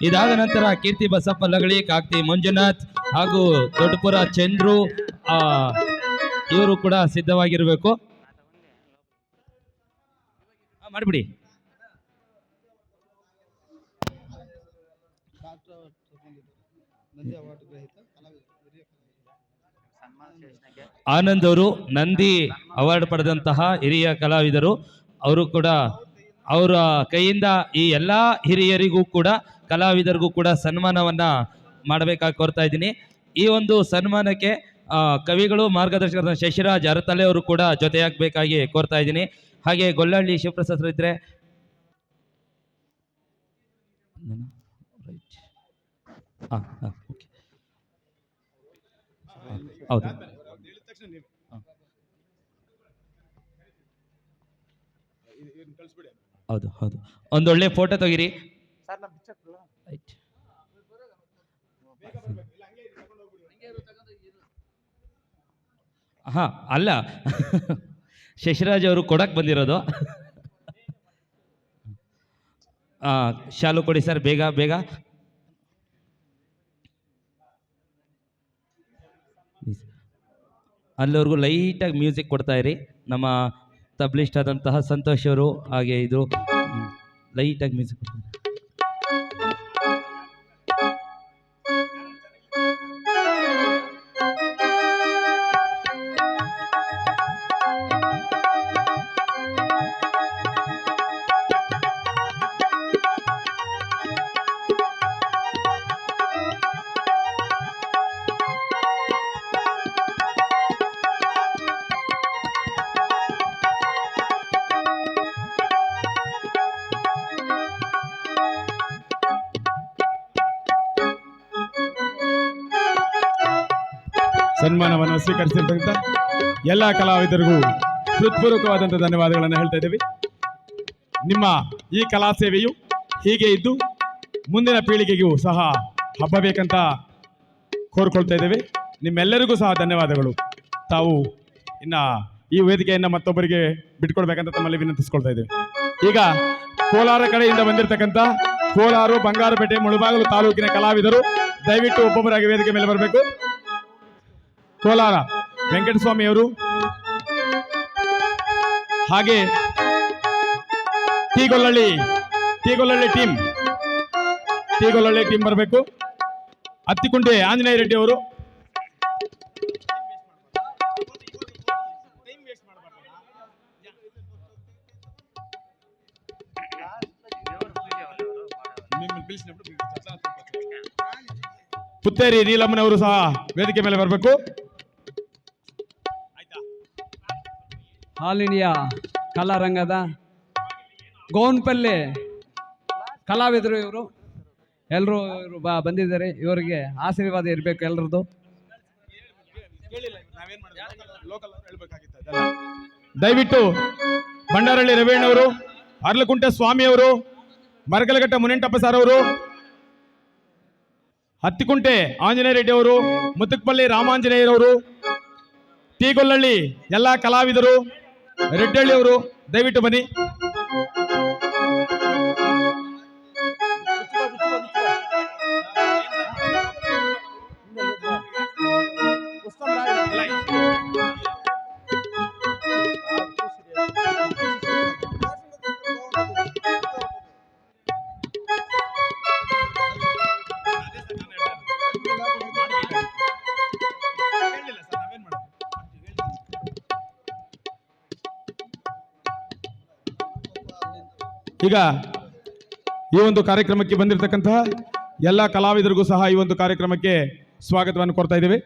ಇದಾದ ನಂತರ ಕೀರ್ತಿ ಬಸಪ್ಪ ಲಗಳಿ, ಕಾಕ್ತಿ ಮಂಜುನಾಥ್ ಹಾಗೂ ದೊಡ್ಡಪುರ ಚಂದ್ರು ಇವರು ಕೂಡ ಸಿದ್ಧವಾಗಿರಬೇಕು. ಮಾಡಿಬಿಡಿ. ಆನಂದ್ ಅವರು ನಂದಿ ಅವಾರ್ಡ್ ಪಡೆದಂತಹ ಹಿರಿಯ ಕಲಾವಿದರು. ಅವರು ಕೂಡ ಅವರ ಕೈಯಿಂದ ಈ ಎಲ್ಲಾ ಹಿರಿಯರಿಗೂ ಕೂಡ ಕಲಾವಿದರಿಗೂ ಕೂಡ ಸನ್ಮಾನವನ್ನ ಮಾಡಬೇಕಾಗಿ ಕೋರ್ತಾ ಇದ್ದೀನಿ. ಈ ಒಂದು ಸನ್ಮಾನಕ್ಕೆ ಕವಿಗಳು ಮಾರ್ಗದರ್ಶಕರಾದ ಶಶಿರಾಜ್ ಅರತಲೆ ಅವರು ಕೂಡ ಜೊತೆಯಾಗಬೇಕಾಗಿ ಕೋರ್ತಾ ಇದ್ದೀನಿ. ಹಾಗೆ ಗೊಲ್ಲಹಳ್ಳಿ ಶಿವಪ್ರಸಾದ್ ಇದ್ರೆ ಹೌದು ಹೌದು ಹೌದು, ಒಂದೊಳ್ಳೆ ಫೋಟೋ ತೆಗಿರಿ. ಹಾ ಅಲ್ಲ, ಶಶಿರಾಜ್ ಅವರು ಕೊಡಕ್ ಬಂದಿರೋದು. ಶಾಲು ಕೊಡಿ ಸರ್, ಬೇಗ ಬೇಗ. ಅಲ್ಲಿವರೆಗೂ ಲೈಟಾಗಿ ಮ್ಯೂಸಿಕ್ ಕೊಡ್ತಾ ಇರಿ. ನಮ್ಮ ತಬ್ಲಿಸ್ಟ್ ಆದಂತಹ ಸಂತೋಷ್ ಅವರು ಹಾಗೆ ಇದು ಲೈಟಾಗಿ ಮ್ಯೂಸಿಕ್ ಕೊಡ್ತಾರೆ. ಸನ್ಮಾನವನ್ನು ಸ್ವೀಕರಿಸಿರ್ತಕ್ಕಂಥ ಎಲ್ಲ ಕಲಾವಿದರಿಗೂ ಹೃತ್ಪೂರ್ವಕವಾದಂಥ ಧನ್ಯವಾದಗಳನ್ನು ಹೇಳ್ತಾ ಇದ್ದೀವಿ. ನಿಮ್ಮ ಈ ಕಲಾ ಸೇವೆಯು ಹೀಗೆ ಇದ್ದು ಮುಂದಿನ ಪೀಳಿಗೆಗೂ ಸಹ ಹಬ್ಬಬೇಕಂತ ಕೋರ್ಕೊಳ್ತಾ ಇದ್ದೇವೆ. ನಿಮ್ಮೆಲ್ಲರಿಗೂ ಸಹ ಧನ್ಯವಾದಗಳು. ತಾವು ಇನ್ನು ಈ ವೇದಿಕೆಯನ್ನು ಮತ್ತೊಬ್ಬರಿಗೆ ಬಿಟ್ಕೊಡ್ಬೇಕಂತ ತಮ್ಮಲ್ಲಿ ವಿನಂತಿಸ್ಕೊಳ್ತಾ ಇದ್ದೇವೆ. ಈಗ ಕೋಲಾರ ಕಡೆಯಿಂದ ಬಂದಿರತಕ್ಕಂಥ ಕೋಲಾರ, ಬಂಗಾರಪೇಟೆ, ಮುಳಬಾಗಿಲು ತಾಲೂಕಿನ ಕಲಾವಿದರು ದಯವಿಟ್ಟು ಒಬ್ಬೊಬ್ಬರಾಗಿ ವೇದಿಕೆ ಮೇಲೆ ಬರಬೇಕು. ಕೋಲಾರ ವೆಂಕಟಸ್ವಾಮಿ ಅವರು, ಹಾಗೆ ತೀಗೊಲ್ಲಳ್ಳಿ ಟೀಮ್ ಬರಬೇಕು. ಹತ್ತಿಕುಂಟೆ ಆಂಜನೇಯ ರೆಡ್ಡಿ ಅವರು, ಪುತ್ತೇರಿ ನೀಲಮ್ಮನವರು ಸಹ ವೇದಿಕೆ ಮೇಲೆ ಬರಬೇಕು. ಆಲ್ ಇಂಡಿಯಾ ಕಲಾರಂಗದ ಗೋನ್ಪಲ್ಲಿ ಕಲಾವಿದರು ಇವರು ಎಲ್ಲರೂ ಬಂದಿದ್ದಾರೆ. ಇವರಿಗೆ ಆಶೀರ್ವಾದ ಇರಬೇಕು ಎಲ್ಲರದ್ದು. ದಯವಿಟ್ಟು ಬಂಡಾರಳ್ಳಿ ರವೀಣ್ಣವರು, ಅರ್ಲಕುಂಟೆ ಸ್ವಾಮಿಯವರು, ಮರಗಲಘಟ್ಟ ಮುನಿಯಂಟಪ್ಪ ಸರ್ ಅವರು, ಹತ್ತಿಕುಂಟೆ ಆಂಜನೇಯ ರೆಡ್ಡಿ ಅವರು, ಮುತ್ತುಕಪಲ್ಲಿ ರಾಮಾಂಜನೇಯರವರು, ತೀಗೊಲ್ಲಳ್ಳಿ ಎಲ್ಲ ಕಲಾವಿದರು, ರೆಡ್ಡಳ್ಳಿ ಅವರು ದಯವಿಟ್ಟು ಬನ್ನಿ. ಈಗ ಈ ಒಂದು ಕಾರ್ಯಕ್ರಮಕ್ಕೆ ಬಂದಿರತಕ್ಕಂತಹ ಎಲ್ಲ ಕಲಾವಿದರಿಗೂ ಸಹ ಈ ಒಂದು ಕಾರ್ಯಕ್ರಮಕ್ಕೆ ಸ್ವಾಗತವನ್ನು ಕೊಡ್ತಾ ಇದ್ದೇವೆ.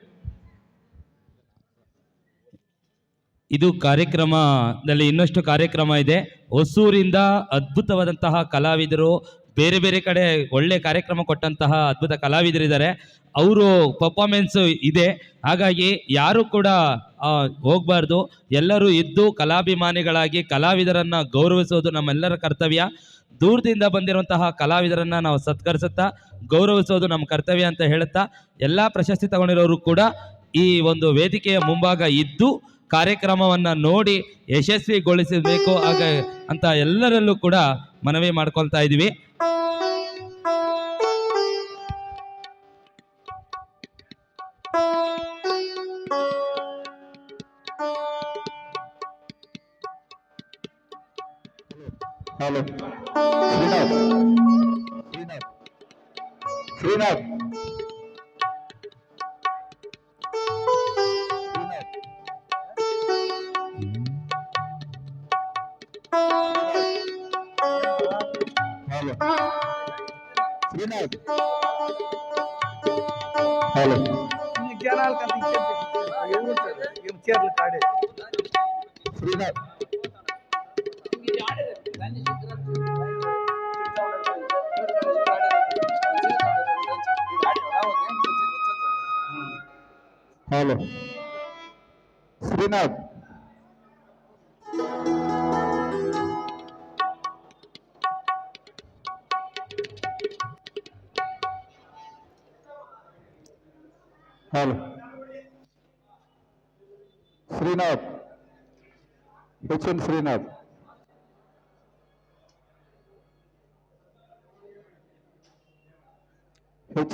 ಇದು ಕಾರ್ಯಕ್ರಮದಲ್ಲಿ ಇನ್ನಷ್ಟು ಕಾರ್ಯಕ್ರಮ ಇದೆ. ಹೊಸೂರಿಂದ ಅದ್ಭುತವಾದಂತಹ ಕಲಾವಿದರು, ಬೇರೆ ಬೇರೆ ಕಡೆ ಒಳ್ಳೆ ಕಾರ್ಯಕ್ರಮ ಕೊಟ್ಟಂತಹ ಅದ್ಭುತ ಕಲಾವಿದರಿದ್ದಾರೆ. ಅವರು ಪರ್ಫಾರ್ಮೆನ್ಸ್ ಇದೆ. ಹಾಗಾಗಿ ಯಾರು ಕೂಡ ಹೋಗಬಾರ್ದು. ಎಲ್ಲರೂ ಇದ್ದು ಕಲಾಭಿಮಾನಿಗಳಾಗಿ ಕಲಾವಿದರನ್ನು ಗೌರವಿಸೋದು ನಮ್ಮೆಲ್ಲರ ಕರ್ತವ್ಯ. ದೂರದಿಂದ ಬಂದಿರುವಂತಹ ಕಲಾವಿದರನ್ನು ನಾವು ಸತ್ಕರಿಸುತ್ತಾ ಗೌರವಿಸೋದು ನಮ್ಮ ಕರ್ತವ್ಯ ಅಂತ ಹೇಳುತ್ತಾ, ಎಲ್ಲ ಪ್ರಶಸ್ತಿ ತಗೊಂಡಿರೋರು ಕೂಡ ಈ ಒಂದು ವೇದಿಕೆಯ ಮುಂಭಾಗ ಇದ್ದು ಕಾರ್ಯಕ್ರಮವನ್ನು ನೋಡಿ ಯಶಸ್ವಿಗೊಳಿಸಬೇಕು ಅಂತ ಎಲ್ಲರಲ್ಲೂ ಕೂಡ ಮನವಿ ಮಾಡ್ಕೊಳ್ತಾ ಇದ್ದೀವಿ. Hello Srinath Srinath hello Srinath hello Srinath hello Srinath hello Srinath N Srinath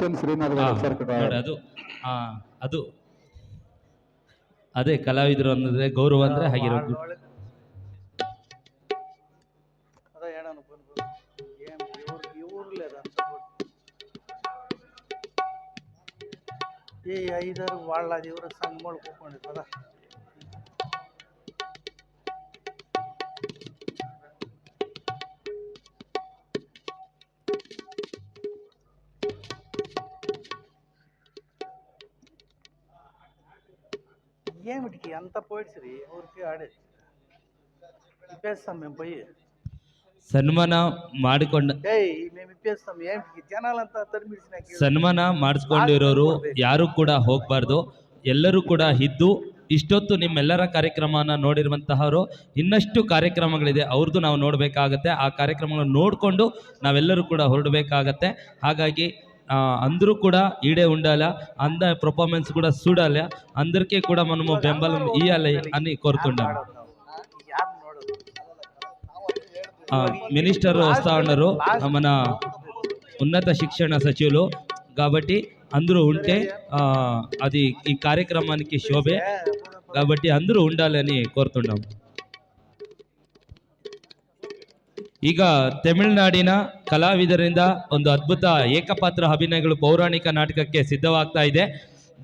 N Srinath ಹಾ, ಸರ್ ನೋಡಿ ಅದು ಅದು ಅದೇ ಕಲಾವಿದರು ಅನ್ನೋದ್ರೆ ಗೌರವ ಅಂದ್ರೆ ಹಾಗಿರೋ ಈ ಐದಾರು వాళ్ళ ದೇವ್ರ ಸಂಘ ಮಾಡ್ಕೊಂಡಿರ್ತದ ఏమిటికి అంత పోయిడ్సిరి ఊరికి ఆడే ఇప్పేస్తాం మేము పోయి ಸನ್ಮಾನ ಮಾಡಿಕೊಂಡ ఏయ్ మేము ఇప్పేస్తాం ఏమిటికి జనాలంతా తరిమిడిసినాక ಸನ್ಮಾನ ಮಾಡಿಸ್ಕೊಂಡಿರೋರು ಯಾರು ಕೂಡ ಹೋಗ್ಬಾರ್ದು, ಎಲ್ಲರೂ ಕೂಡ ಇದ್ದು ಇಷ್ಟೊತ್ತು ನಿಮ್ಮೆಲ್ಲರ ಕಾರ್ಯಕ್ರಮನ ನೋಡಿರುವಂತಹವರು ಇನ್ನಷ್ಟು ಕಾರ್ಯಕ್ರಮಗಳಿದೆ ಅವ್ರದ್ದು ನಾವು ನೋಡಬೇಕಾಗತ್ತೆ. ಆ ಕಾರ್ಯಕ್ರಮಗಳನ್ನು ನೋಡಿಕೊಂಡು ನಾವೆಲ್ಲರೂ ಕೂಡ ಹೊರಡಬೇಕಾಗತ್ತೆ. ಹಾಗಾಗಿ అందరూ కూడా ఈడే ఉండాలా, అంద పర్ఫార్మెన్స్ కూడా చూడాలి, అందరికీ కూడా మనము బెంబలం ఇవ్వాలి అని కోరుతున్నాను. మినిస్టర్ వస్తూ ఉన్నారు, మన ఉన్నత శిక్షణ సచివులు, కాబట్టి అందరూ ఉంటే అది ఈ కార్యక్రమానికి శోభే, కాబట్టి అందరూ ఉండాలని కోరుతున్నాం. ಈಗ ತಮಿಳುನಾಡಿನ ಕಲಾವಿದರಿಂದ ಒಂದು ಅದ್ಭುತ ಏಕಪಾತ್ರ ಅಭಿನಯಗಳು ಪೌರಾಣಿಕ ನಾಟಕಕ್ಕೆ ಸಿದ್ಧವಾಗ್ತಾ ಇದೆ.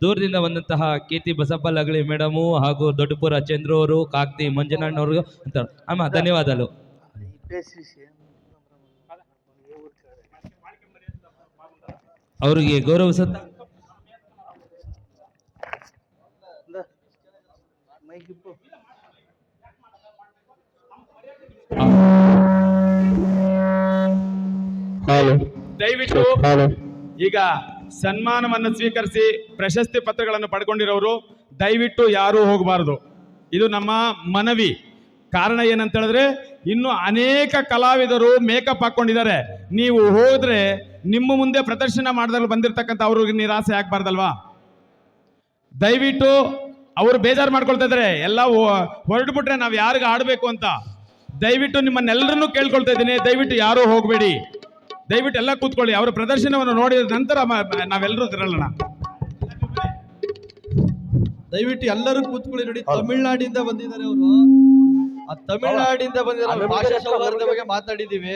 ದೂರದಿಂದ ಬಂದಂತಹ ಕೀರ್ತಿ ಬಸಪ್ಪಲಗಳಿ ಮೇಡಮು ಹಾಗೂ ದೊಡ್ಡಪುರ ಚಂದ್ರು ಅವರು, ಕಾಕ್ತಿ ಮಂಜನಣ್ಣವರು ಅಂತ ಅಮ್ಮ ಧನ್ಯವಾದಗಳು. ಅವರಿಗೆ ಗೌರವಿಸುತ್ತಾ ದಯವಿಟ್ಟು ಈಗ ಸನ್ಮಾನವನ್ನು ಸ್ವೀಕರಿಸಿ ಪ್ರಶಸ್ತಿ ಪತ್ರಗಳನ್ನು ಪಡ್ಕೊಂಡಿರೋರು ದಯವಿಟ್ಟು ಯಾರೂ ಹೋಗಬಾರದು. ಇದು ನಮ್ಮ ಮನವಿ. ಕಾರಣ ಏನಂತ ಹೇಳಿದ್ರೆ ಇನ್ನು ಅನೇಕ ಕಲಾವಿದರು ಮೇಕಪ್ ಹಾಕೊಂಡಿದ್ದಾರೆ. ನೀವು ಹೋದ್ರೆ ನಿಮ್ಮ ಮುಂದೆ ಪ್ರದರ್ಶನ ಮಾಡಿದಾಗ ಬಂದಿರತಕ್ಕಂಥ ಅವ್ರಿಗೆ ನಿರಾಸೆ ಆಗ್ಬಾರ್ದಲ್ವಾ? ದಯವಿಟ್ಟು ಅವರು ಬೇಜಾರು ಮಾಡ್ಕೊಳ್ತಾ ಇದ್ದಾರೆ, ಎಲ್ಲ ಹೊರಡ್ಬಿಟ್ರೆ ನಾವು ಯಾರಿಗೆ ಆಡಬೇಕು ಅಂತ. ದಯವಿಟ್ಟು ನಿಮ್ಮನ್ನೆಲ್ಲರನ್ನೂ ಕೇಳ್ಕೊಳ್ತಾ ಇದ್ದೀನಿ, ದಯವಿಟ್ಟು ಯಾರೂ ಹೋಗಬೇಡಿ, ದಯವಿಟ್ಟು ಎಲ್ಲ ಕೂತ್ಕೊಳ್ಳಿ. ಅವರ ಪ್ರದರ್ಶನವನ್ನು ನೋಡಿದ ನಂತರ ನಾವೆಲ್ಲರೂ ತಿರಳೋಣ. ದಯವಿಟ್ಟು ಎಲ್ಲರೂ ಕೂತ್ಕೊಳ್ಳಿ. ನೋಡಿ, ತಮಿಳ್ನಾಡಿಂದ ಬಂದಿದ್ದಾರೆ ಅವರು. ಆ ತಮಿಳ್ನಾಡಿಂದ ಬಂದಿರೋ ಭಾಷಾ ಸೌಹಾರ್ದದ ಬಗ್ಗೆ ಮಾತಾಡಿದ್ದೀವಿ.